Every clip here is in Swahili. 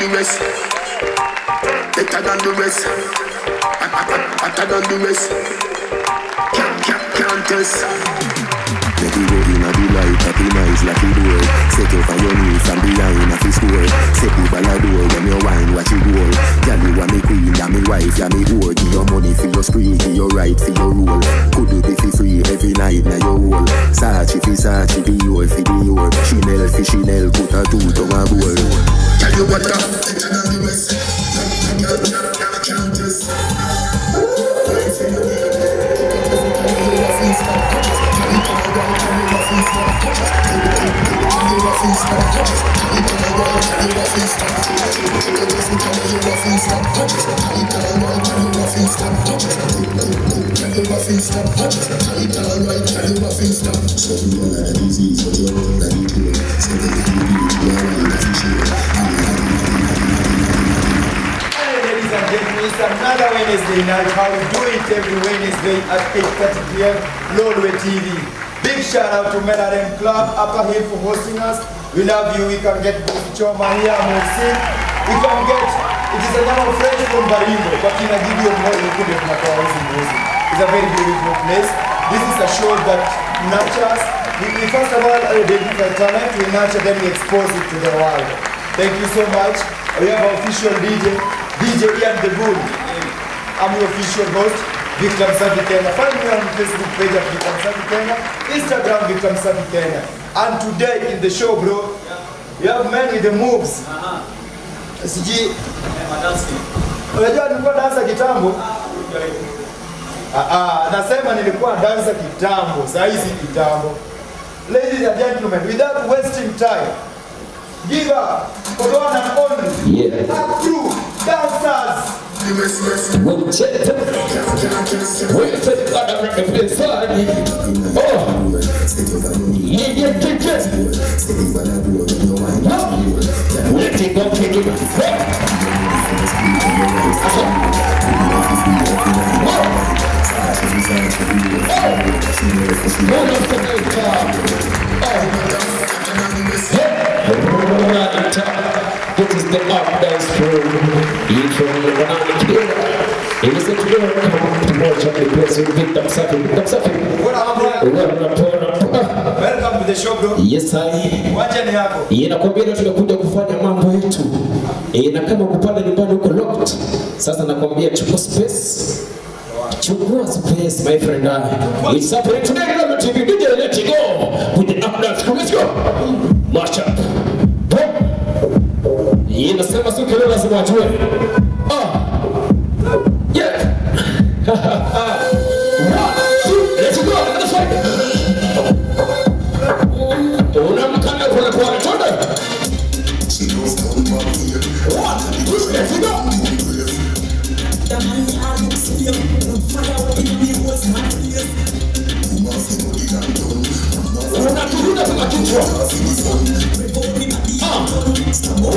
the rest. Better than the rest. Hotter than the rest. Can't test. Make you go in a the light, happy nice like you do. Set up on your knees and behind a fist door. Set the ball a door when you wine, watch it roll. Girl, you are me queen, you me wife, you me whore. Give your money for your spree, give your right for your rule. Could do be for free every night, now your whole. Sachi fi Sachi, be your fi be your. Chanel fi Chanel, put a tooth on a bowl. Tell you what up, better than the rest. Can't just. It's another Wednesday night. How we do it every Wednesday at 8:30 p.m. Lordway TV. Big shout out to Melarem Club, Upper Hill for hosting us. We love you. We can get Choma here, Mohsin. We can get, it is a number of friends from Baringo, but in a video more you could have not always in Mohsin. It's a very beautiful place. This is a show that nurtures. We first of all identify talent, we nurture, then we expose it to the world. Thank you so much. We have our official DJ Ian the Bull. I'm your official host, Vikram Safi Kenya. Find me on Facebook page of Vikram Safi Kenya, Instagram Vikram Safi Kenya. And today in the show, bro, we have men with the moves. SG. Unajua nilikuwa dansa kitambo? Nasema nilikuwa dansa kitambo, saa hizi kitambo. Ladies and gentlemen, without wasting time, give up for the one and only. Yeah. True dancers. We'll check it. We'll take it out of the place. Oh. Yeah, take it. We'll take it, take it. This is the up dance crew. Each from the banana kid. It is a clear come to watch at the place with Vikram Safi. Vikram Safi. Welcome to the show, bro. Yes, I. Wacha ni yako. Nakwambia leo tumekuja kufanya mambo yetu. Na kama kupanda nyumbani uko locked. Sasa nakwambia chukua space. Chukua space, my friend. It's happening today on TV. DJ, let it go. With the up dance crew. Let's go. March up. Inasema siku leo lazima wajue. Yeah. 1, 2, let's go. Let's fight. Unamkana pole pole twende. 1, 2, let's go. Unaturuda kwa kichwa.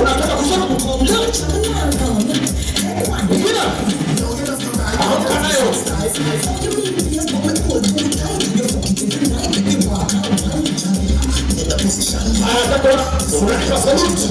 Unataka kusema Mira. Amka nayo. Unataka salute.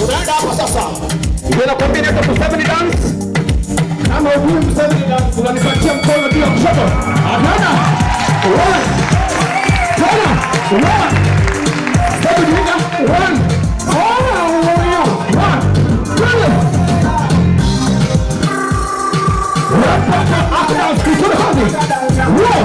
Unaenda hapa sasa. Ninakwambia nenda kwa 7 dance. Kama hujui 7 dance, unanipatia mkono bila kushoto. Hapana. 1. Tena. 1. Stop doing that. 1. Oh, 1. 2. Up dance to the house. Whoa.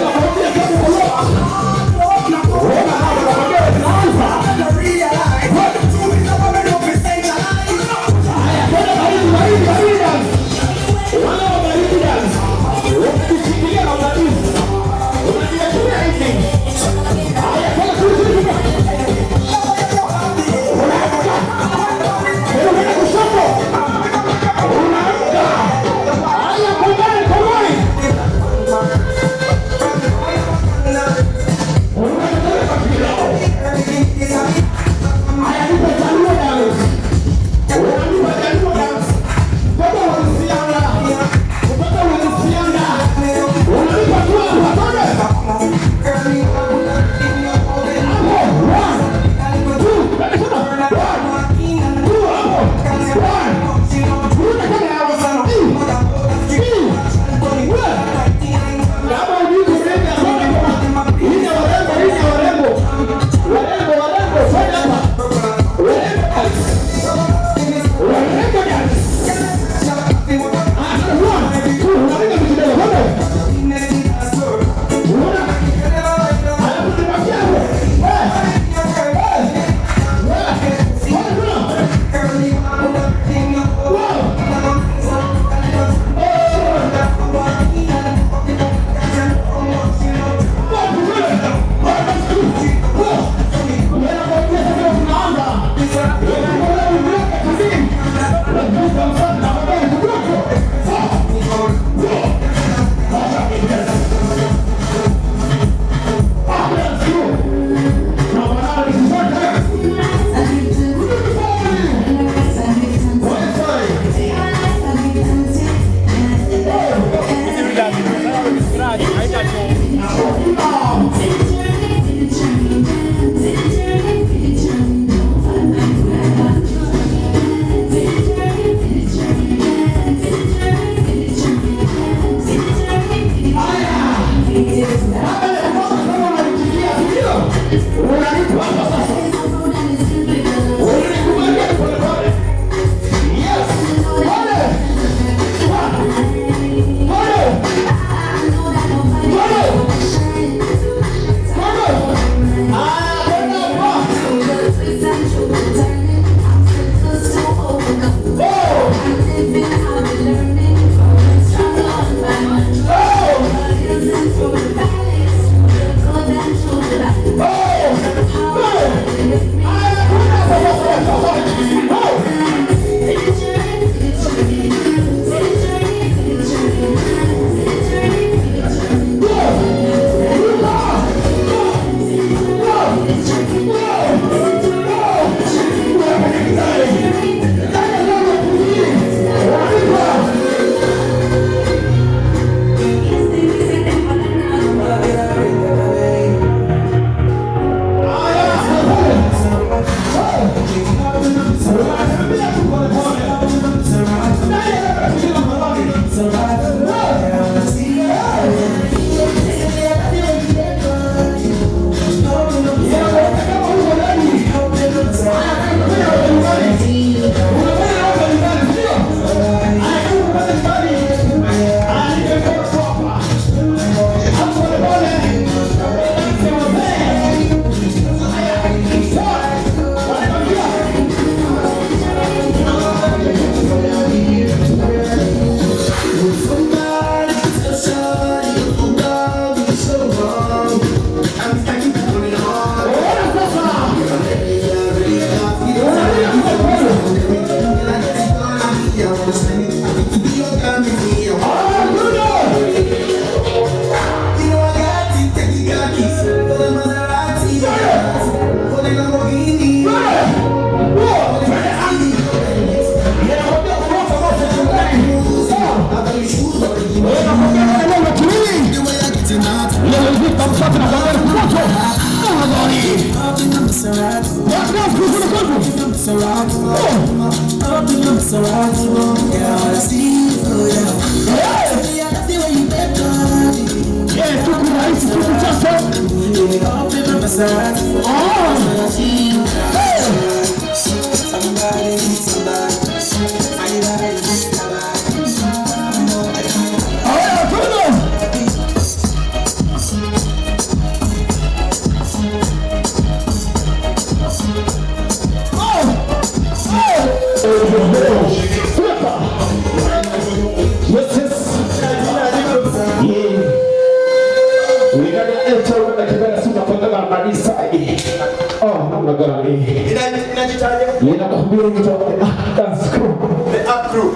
Oh!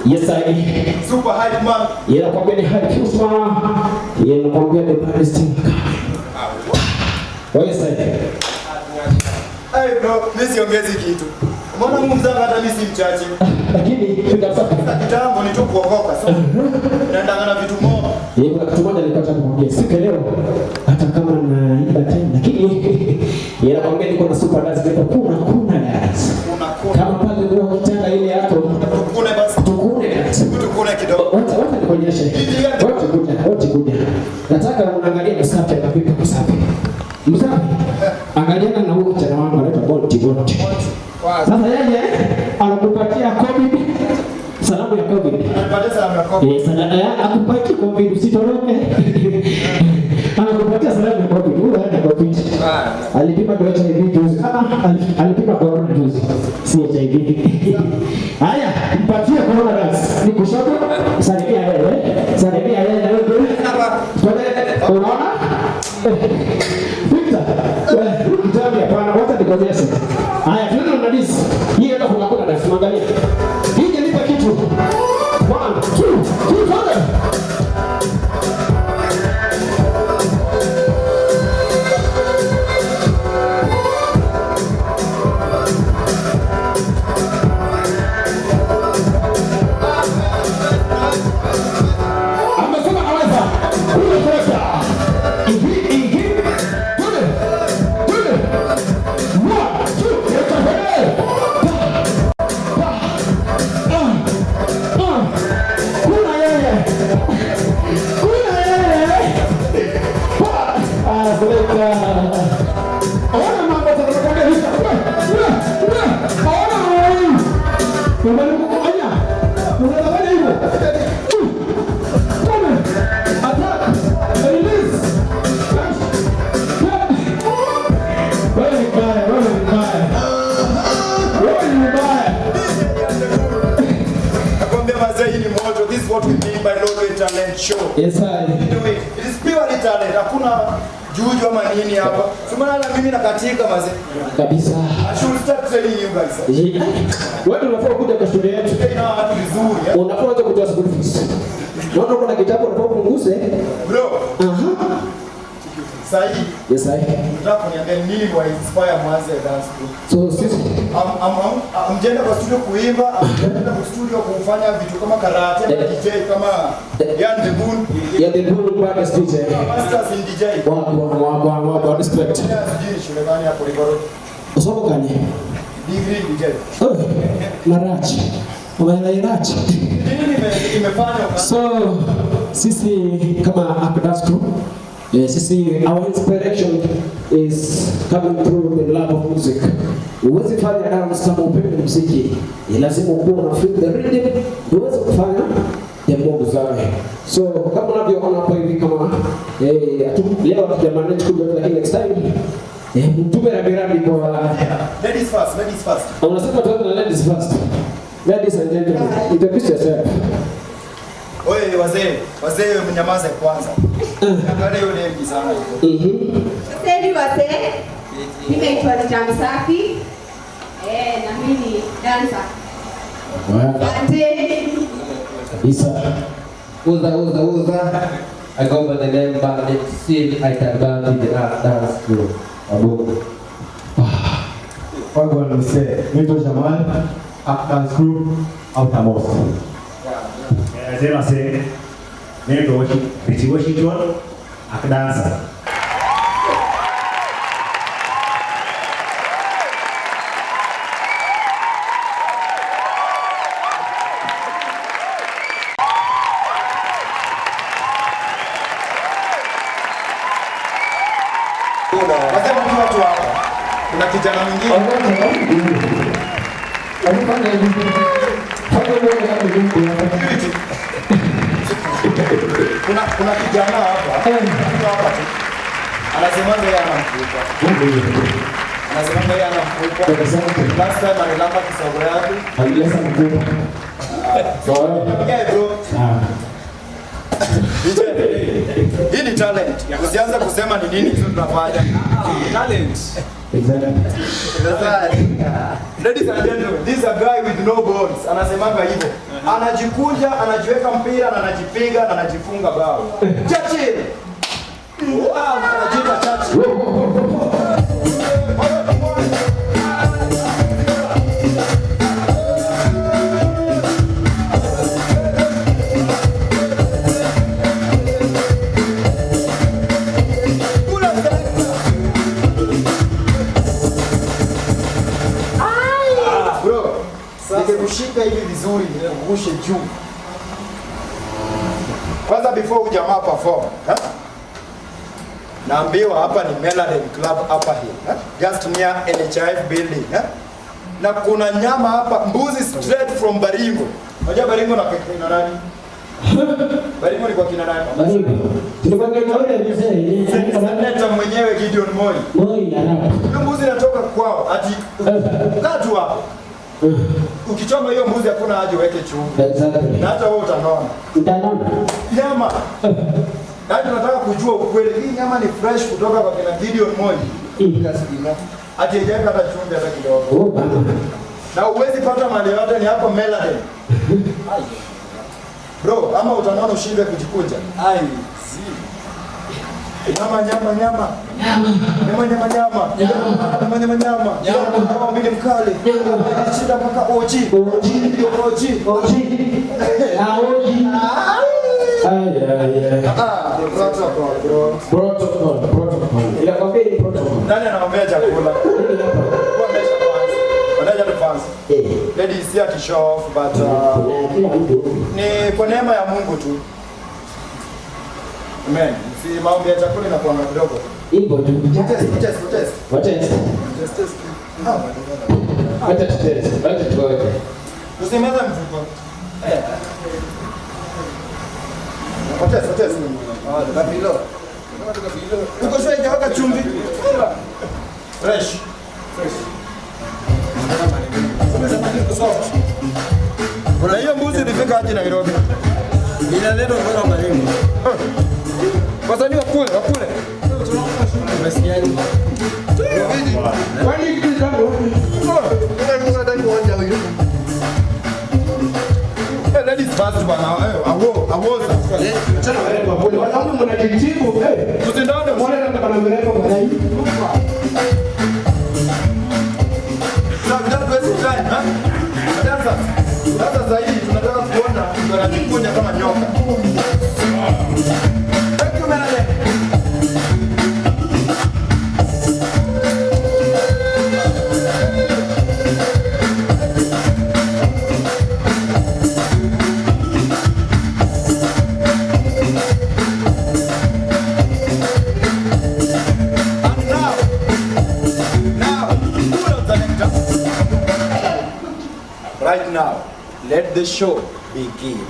Yes, I super hype man. Yeah, kwa kweli hype man. Yeah, kwa kweli best. Yes, Hey bro, mimi siongezi kitu. Mbona Mungu mzanga hata mimi si mchache. Lakini kitambo ni tu kuokoka sasa. Naenda na vitu moja. Yeye kuna kitu moja nilipata kumwambia siku leo hata kama naimba tena lakini yeye anakuambia niko na super dance hapo kuna dance. Kama pale ndio kitanda ile hapo. Tukune basi. Tukune kidogo. Wacha nikuonyeshe. Wote kuja. Nataka unaangalia msafi akapika msafi. Msafi. Angaliana na huyo kijana wangu anaitwa Bonti. Sasa yeye anakupatia COVID. Salamu ya COVID. Anakupatia salamu ya COVID. Sana akupatia COVID usitoroke. Anakupatia salamu ya COVID. Huyo hana COVID. Alipima kwa HIV juzi. Alipima corona juzi. Si HIV. Haya, mpatie corona dance. Ni kushoto. Salimia yeye na wewe. Unaona? Victor. Mtabi hapana, wacha nikonyeshe. Haya, tunaona mnadisi. Hii ndio kuna dance mwangalia. Hii nipa kitu. 1 2 3 4 moto. This is what we mean by Lodway Talent Show. Yes, I. It is purely talent. Hakuna juju ama nini hapa. Sumana na mimi nakatika maze. Kabisa. I should start training you guys. Wewe unafaa kuja kwa shule yetu. Ina watu vizuri. Unafaa kutoa school fees. Naona kuna kitabu unafaa kunguse. Bro. Sahi. Yes, I. Nataka kuniambia nini wa inspire mwanze dance group. So sisi mjenda kwa studio kuimba, mjenda kwa studio kufanya vitu kama karate na DJ kama Yan the Boon. Yan the Boon baddest DJ. Masters in DJ. Wow, respect. Shule gani hapo Ligoro? Usomo gani? Degree DJ. Oh, Marachi. Marachi. Nini imefanya? So sisi kama Akdas Group, sisi our inspiration is coming through the love of music. Uwezi fanya dance kama upende muziki, lazima uwe na feel the rhythm, uweze kufanya jambo zake. So kama unavyoona hapa hivi kama leo hatujamani kuja, lakini next time mtume rabirabi kwa ladies first. Unasema tuanze na ladies first. Ladies and gentlemen, introduce yourself. Oye wazee mnyamaze kwanza. Angalia yule mbi sana hiyo. Sasa wazee, mimi naitwa Jamu Safi. Na mimi ni dancer. Isa. Uza. I go by the name Bandit Sil Aitabandi the dance group. Abu. What going to say? Mito Jamal, dance group, Outamos. As I say, Mito Washington, dancer. Wasema tu watu hapa. Kuna kijana mwingine. Kuna kijana hapa. Anasema yeye anamfuka. Anasema yeye anamfuka. Last time alilamba kisogo yake. Alilesa mkubwa. Yeah bro. Hii ni talent. Usianze kusema ni nini hizo tunafanya. Talent. Exactly. Ladies and gentlemen, this is a guy with no bones. Anasemanga hivyo. Anajikunja, anajiweka mpira na anajipiga na anajifunga bao. Churchill. Wow, anajiita Churchill. Kushika hivi vizuri nikugushe juu. Kwanza before ujamaa perform, naambiwa hapa ni Meladen Club hapa hii, just near NHIF building, na kuna nyama hapa, mbuzi straight from Baringo. Unajua Baringo na kina nani? Baringo ni kwa kina nani? Baringo. Tulikuwa tunaona mzee, Senator mwenyewe Gideon Moi. Moi ana. Mbuzi natoka kwao ati ukatu hapa. Ukichoma hiyo mbuzi hakuna haja uweke chumvi. Exactly. Na hata wewe utanona. Utanona. Nyama. Na tunataka kujua ukweli hii nyama ni fresh kutoka kwa kina Gideon Moi. Kasikina. Ati hajaweka hata chumvi hata kidogo. Oh bana. Na uwezi pata mali yote ni hapo Meladen. Bro, ama utanona ushindwe kujikunja. Ai, si. Nyama. Nyama mbili mkali. Shida mpaka oji. Protocol. Ila kwa kweli protocol. Nani anaombea chakula? Ladies here to show off, but ni kwa neema ya Mungu tu. Amen. Si maombi ya chakula na kuanga kidogo. Hivyo tu. Test. Wacha tuweke. Usimeza mfuko. Test. Kabilo. Uko sure hajaweka chumvi? Fresh. Soft. Na hiyo mbuzi ilifika aje Nairobi? Inaletwa kwa Malindi. Wasanii wakule. Umesikiaje? Kwani kitu kama Ladies first bwana. Awoza. Chana wewe kwa pole. Wanaume mnajitibu. Tusindane. Mbona nataka na mrefu kwa hivi? Sasa zaidi tunataka kuona wanajikunja kama nyoka. Right now, let the show begin.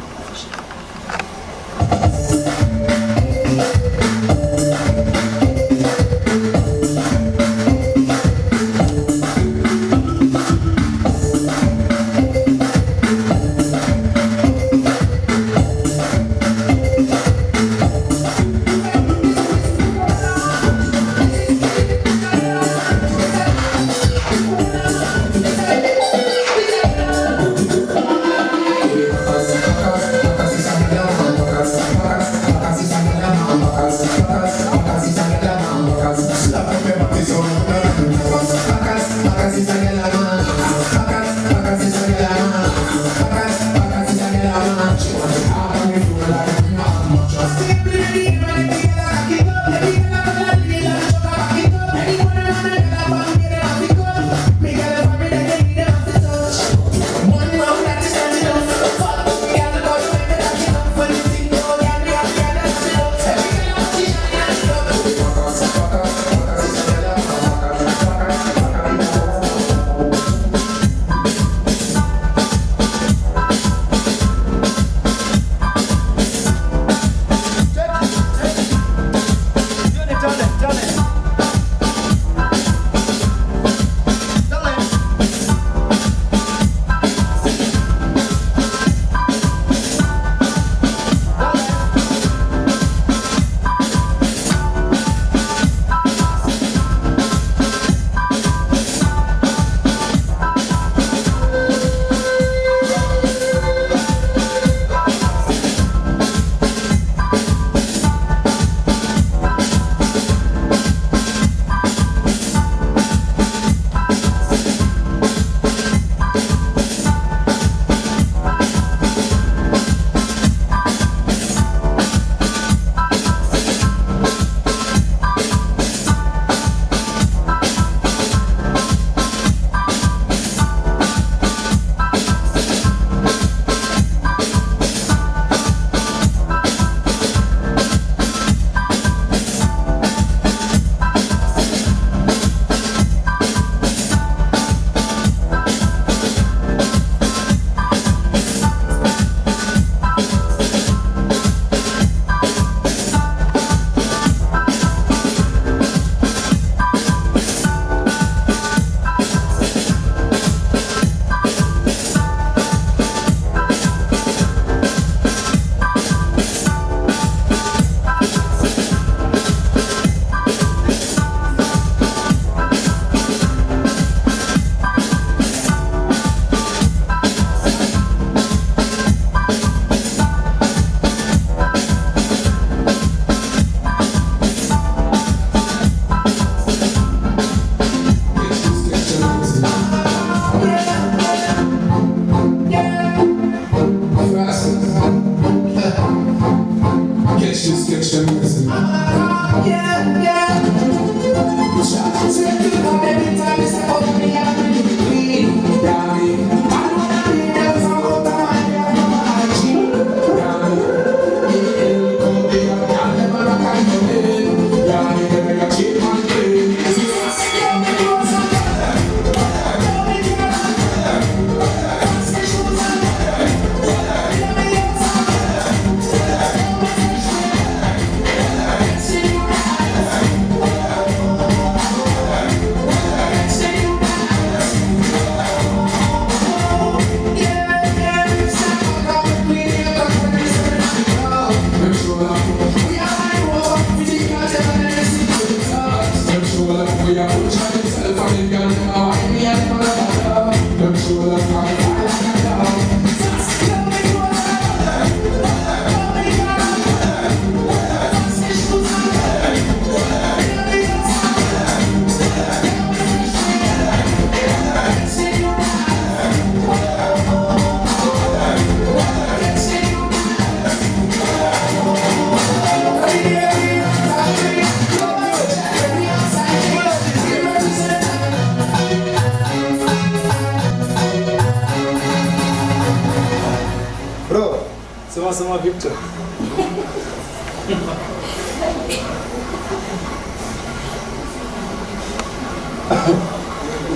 Sema Victor.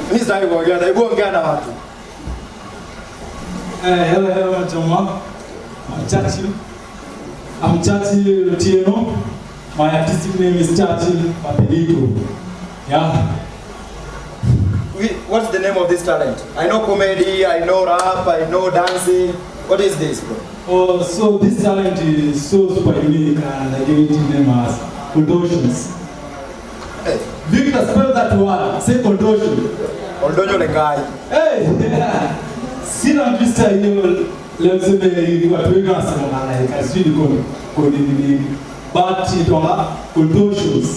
Mimi sasa ongea na watu. Hello, Joma. I'm Churchill Otieno. My artistic name is Churchill Papelito. Yeah. What's the name of this talent? I know comedy, I know rap, I know dancing. What is this, bro? Oh, so this talent is so super unique and I gave it to name as Contortions. Hey. Victor, spell that word. Say Contortion. Ondonyo le guy. Hey! Sina mvista hiyo leo sema watu wengi wanasema malaika sijui nini. But itoa Contortions.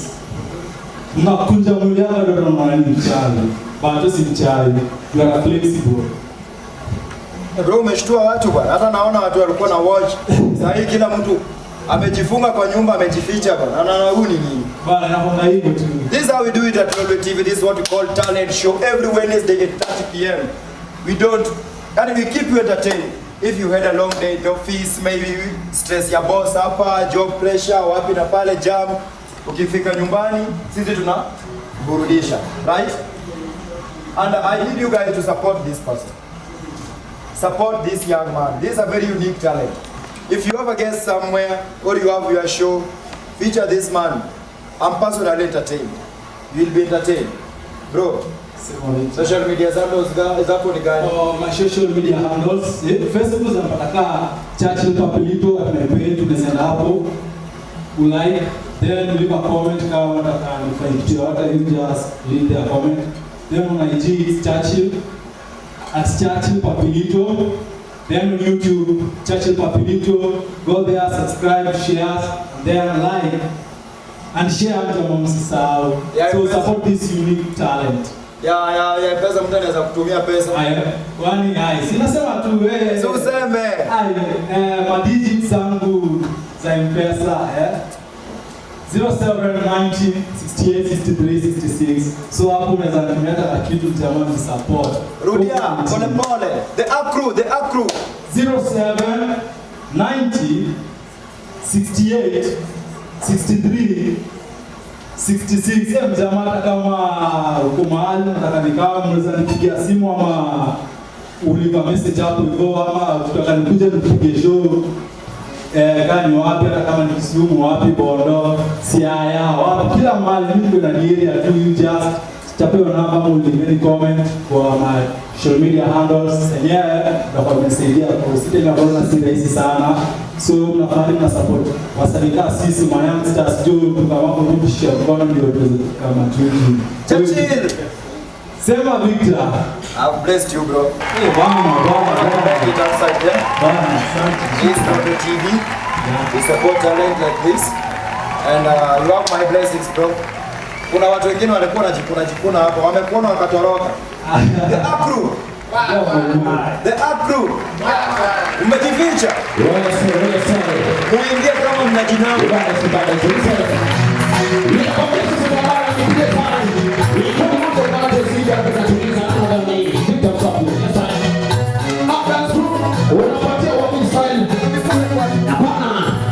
Unakunja mwili wako ndio unaona ni mchawi. But si mchawi. You are flexible. Bro, umeshtua watu bwana. Hata naona watu walikuwa na watch. Sasa hii kila mtu amejifunga kwa nyumba, amejificha bwana. Anaona huyu ni nini? Bwana naona hivyo tu. This is how we do it at Lolwe TV. This is what we call talent show. Every Wednesday at 30 p.m. We don't, and we keep you entertained. If you had a long day at the office, maybe stress your boss hapa, job pressure, wapi na pale jam, ukifika nyumbani, sisi tunaburudisha, right? And I need you guys to support this person. Support this young man. This is a very unique talent. If you have a guest somewhere or you have your show, feature this man. I'm personally entertained. You will be entertained. Bro, social media zako ni gani? My social media handles. Facebook zinapataka Churchill Papelito at my page, tunasema hapo. Like, then leave a comment kama unataka nifanye kitu yote, you just leave their comment. Then on IG it's Churchill at Churchill Papelito. Then on YouTube, Churchill Papelito. Go there, subscribe, share, then like. And share with your mom sister. So support this unique talent. Ya pesa mtu anaweza kutumia pesa. Kwani sinasema tu wewe. So useme. Ma digits zangu za M-Pesa 0790 68 63 66. So hapo unaweza kutumia hata kitu cha mama support. Rudia, pole pole. The accrue. 0790 68 63 66. Mjamaa kama uko mahali nataka nikawa mnaweza nipigia simu ama ulipa message hapo hivyo ama tutaka nikuje nipige show kani wapi hata kama ni Kisumu wapi Bondo Siaya wapi kila mahali mimi na area tu you just tapewa namba au leave comment kwa my social media handles na kwa message kwa site na bora si rahisi sana. So mnafanya na support wasalika sisi youngsters juu tukawa kurudisha kwa ndio kama tuji Churchill. Sema Victor, I've blessed you, bro. Hey, bwana. It outside there. This is Lolwe TV. We support talent like this. And you have my blessings, bro. Kuna watu wengine walikuwa wanajikuna hapo, wamekuona wakatoroka. The accrue. Umejificha. Muingie kama mnajinao.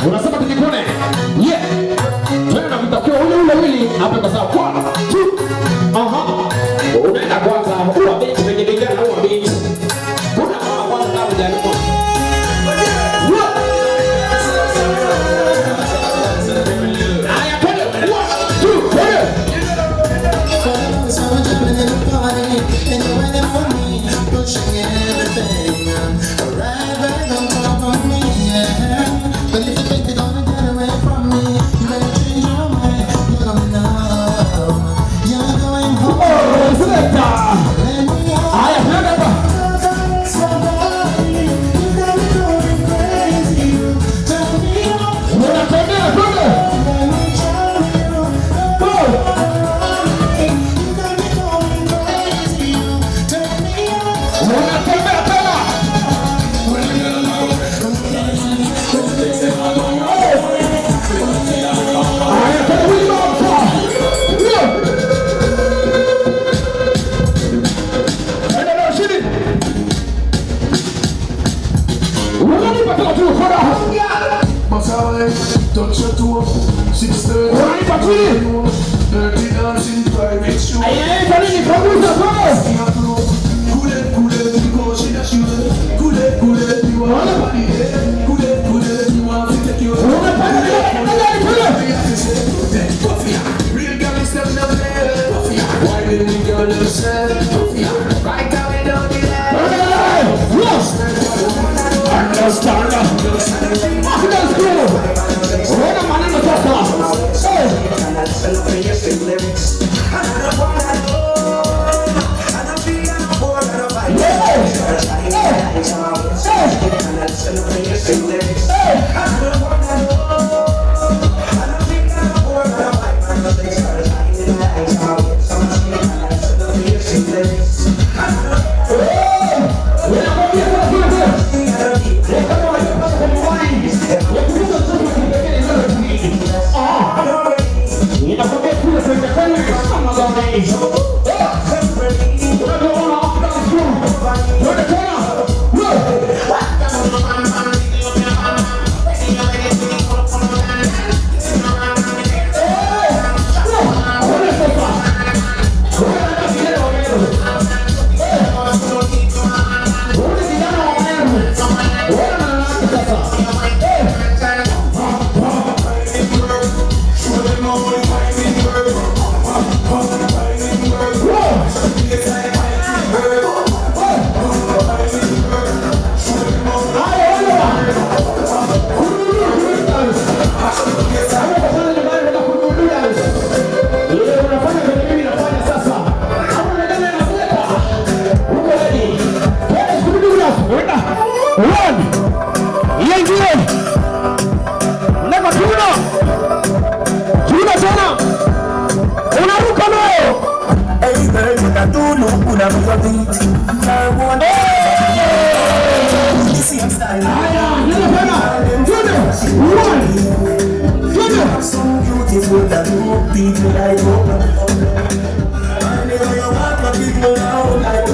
Unasema tujikune. Yeah. Tena mtakiwa ule wili hapa kwa sababu kwa. Unaenda kwanza huwa binti kwenye vijana huwa binti. Kuna mama kwanza kama jaribu. Haya twende. 1, 2, 3. Beautiful that you people like whenever you walk, my people out like a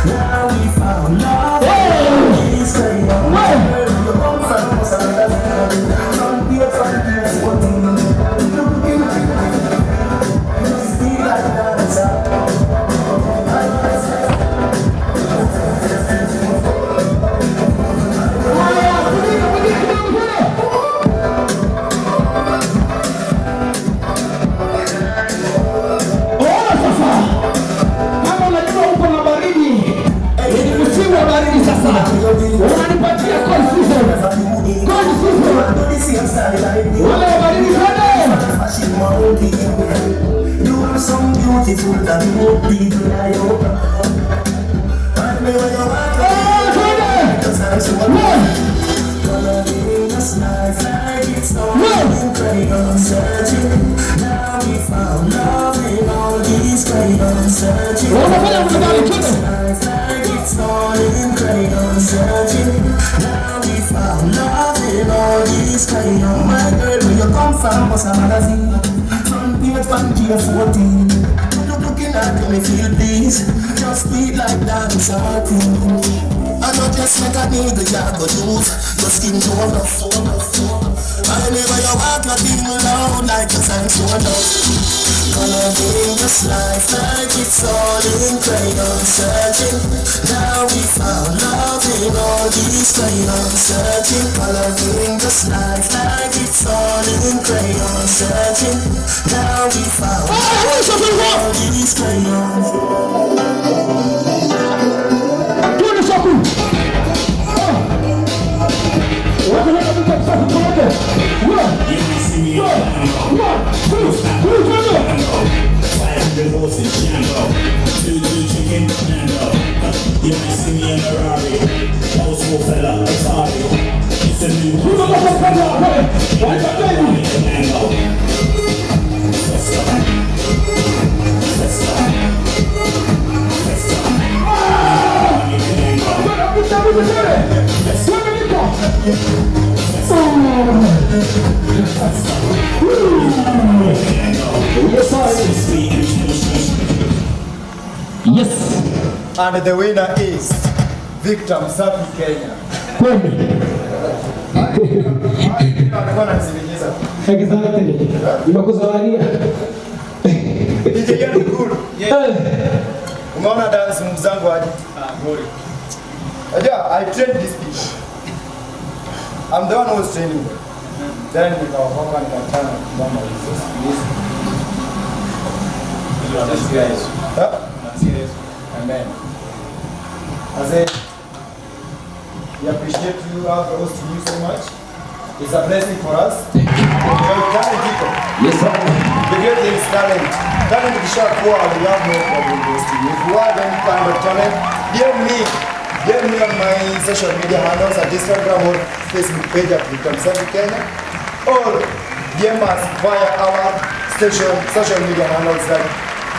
now we found love. You are so beautiful that you won't be denied. And when you walk away, because I'm so gonna be just like it's all incredible searching. Now we found love in all these cradles searching. Like it's all incredible searching. Now we found love in all these cradles. My girl, where you come from was a magazine. From Gear 14, looking at me feel please. Just beat like dance queen. I know just like I need the job to use. Your skin tone up, whenever you walk, you feel loud like a sanctuary. Gonna be just like it's all incredible searching. Now we found love in all these cradles searching. Gonna be just like it's all incredible searching. Now we found love in all these cradles. You might see me in a Ferrari, old school fella, it's audio. It's a new Yes. And the winner is Victor Msafi Kenya. Umeona dance mzangu aje? I trained this bitch. I'm the one who was training them. Then nikawakopa nikachana kama hizo. Amen. I said, we appreciate you, our hosting you so much. It's a blessing for us. Thank you. Yes, sir. The great thing is talent. Talent is sharp, we have no problem hosting you. If you have any kind of talent, DM me on my social media handles at Instagram or Facebook page at Victor Msafi Kenya, or DM us via our social media handles like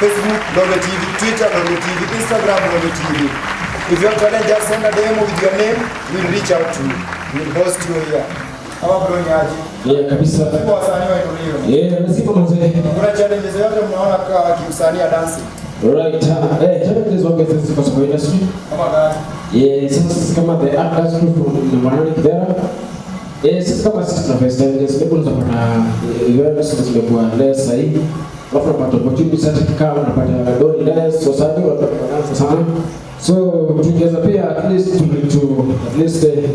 Facebook, Lolo TV, Twitter, Lolo TV, Instagram, Lolo TV. If you have talent, just send a demo with your name, we'll reach out to you. We'll host you here. How about you, Haji? Yeah, kabisa. Kwa wasanii wa Itulio. Yeah, nasipo mzee. Kuna challenges yote mnaona kwa kiusanii ya dancing? Right. Challenges wangu sisi kwa sababu industry. Kama gani? Yeah, sisi kama the actors group from Mwanani Kibera. Sisi kama sisi tuna face challenges, ndipo tunapata awareness zimekuwa less sahihi. Wapo napata opportunity sasa kama unapata doni less society wanapata sana. So tungeza pia at least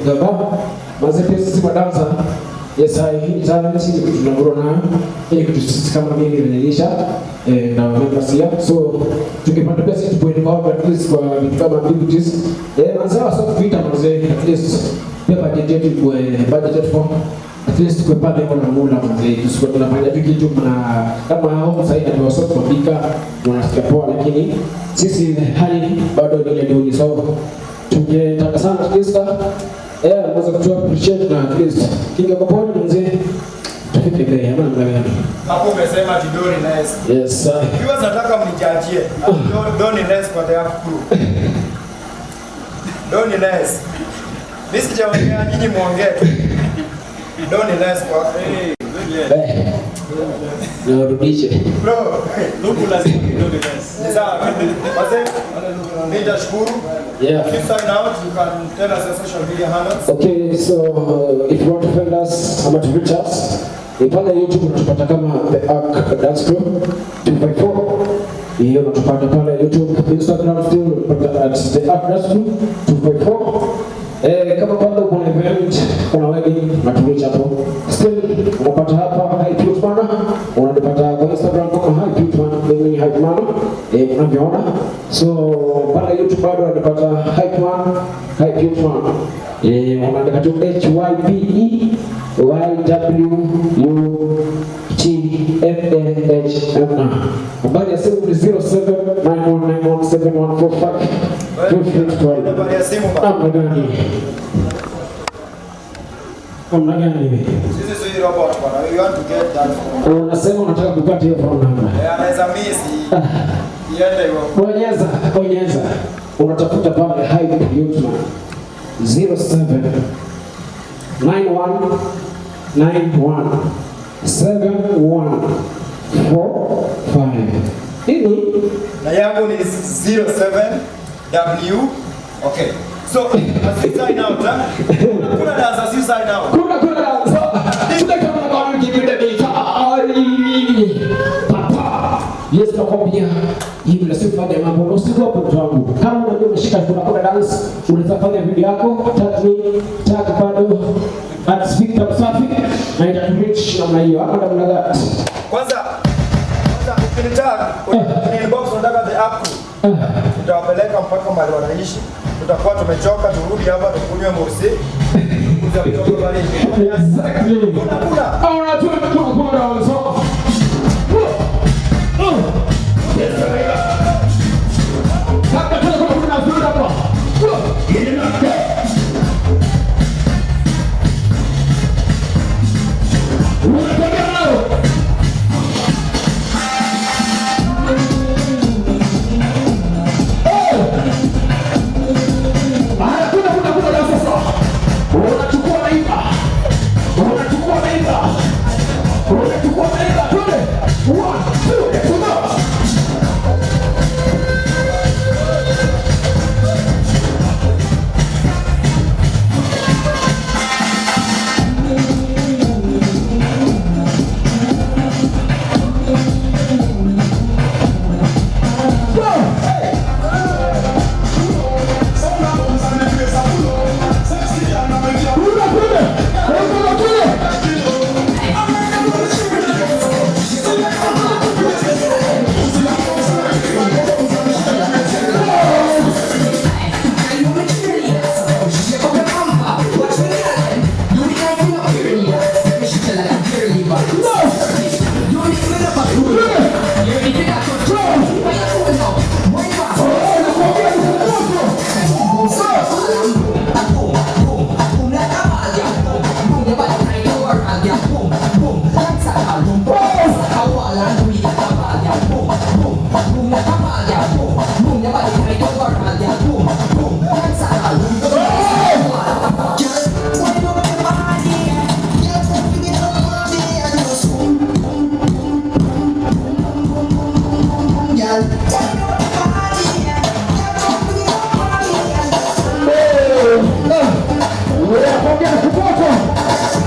gaba maze pia sisi madansa yes hii challenge tunagoro nayo ili kutusisi kama mimi nilisha na membership so tukipata pesa tupoe kwa at least kwa kama activities manzao sasa kupita maze at least pia budget yetu kwa budget for at least kwa pale kwa mula mzee tusikuwa tunafanya tu kitu kama hao sasa ndio wasio kupika tunasikia poa, lakini sisi hali bado ni ile ndio sawa. Tungetaka sana Krista naweza kutoa appreciate na at least kinga kwa pole mzee tufike mbele ama namna gani? Hapo umesema Doni Nice. Yes sir. Kiwa nataka mnijajie Doni Nice kwa the crew. Doni Nice. Mimi sijaongea nyinyi muongee tu. Doni Nice kwa Narudishe. Bro, luku lazima Doni Nice. Sawa. Basi nitashukuru. Yeah. If you sign out, you can tell us your social media handles. Okay, so if you want to find us, how much reach us? Pale YouTube unatupata kama The Ark Dance Crew 254. Hiyo unatupata pale YouTube, Instagram still unatupata at The Ark Dance Crew 254. Kama bado kuna event, kuna wedding, unatureach hapo. Still unapata hapa Hype Youth Mana, unatupata kwa Instagram kama Hype Youth Mana, mimi Hype Mana, unavyoona. So pale YouTube bado unatupata Hype Mana, Hype Youth Mana. Unaandika tu HYPEYWUTFAHM. Habari ya simu ni 0791917145. Habari ya simu ba. Namna gani? Sisi si robot bwana. You want to get that. Unasema unataka kupata hiyo phone number. Anaweza miss. Iende hiyo. Bonyeza. Unatafuta pale Hype Youth Mana. 0791917145. Hili na yangu ni 07W. Okay. So, as you sign out, kuna dance as you sign out. Kuna dance. Tunataka kama kipindi cha papa. Yes, nakwambia hivi na sifa ya mambo usiku hapo tangu. Kama unajua umeshika kuna dance, unaweza fanya video yako, tag bado at Victor Safi na itakureach namna hiyo. Hapa namna gani? Kwanza ukinitag, inbox unataka the app. Tutawapeleka mpaka mahali wanaishi. Tutakuwa tumechoka, turudi hapa tukunywe morsi. Kuja kutoka pale. Kuna. Au unajua kuna dance.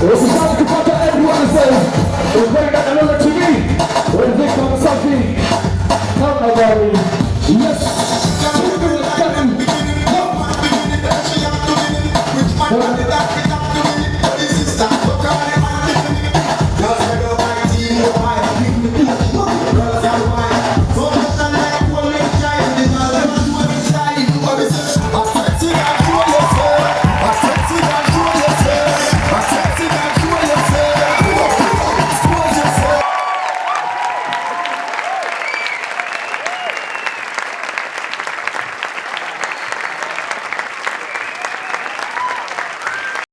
Esse